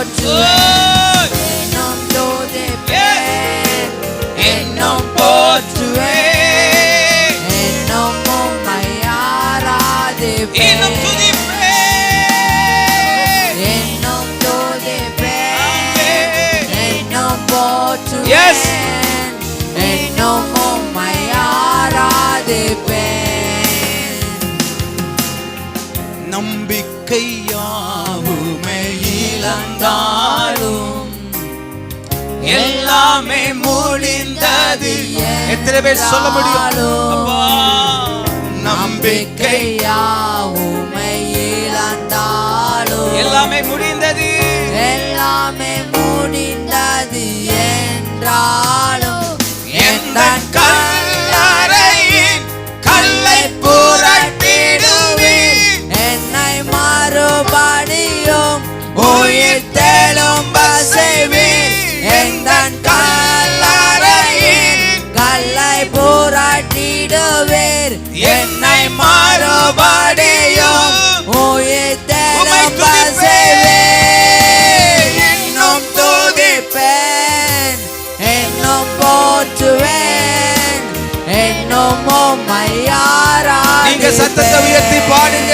போற்றுவேன், இன்னும் துதிப்பேன், இன்னும் போற்றுவேன், இன்னும் உம்மை ஆராதிப்பேன், இன்னும் துதிப்பேன், இன்னும் துதிப்பேன், இன்னும் போற்றுவேன், இன்னும் உம்மை ஆராதிப்பேன். நம்பிக்கையாவுமே இழந்தாலும் எல்லாமே முடிந்தது. எத்தனை பேர் சொல்ல முடியும்? நம்பிக்கையாவுமே இழந்தாலும் எல்லாமே முடிந்தது, எல்லாமே முடிந்தது என்றாலும் எந்த கல்லறையின் கல்லை புரட்டிடுவீர், என்னை மறுபடியும் உயிர் தெழும்ப செய்வீர், எந்த கல்லறையின் கல்லை புரட்டிடுவீர், என்னை மறுபடியும் உயிர் தெழும்ப செய்வீர், இன்னும் துதிப்பேன், இன்னும் போற்றுவேன், இன்னும் உம்மை நீங்க சத்தத்தை ஆராதிப்பேன். உயர்த்தி பாடுங்க.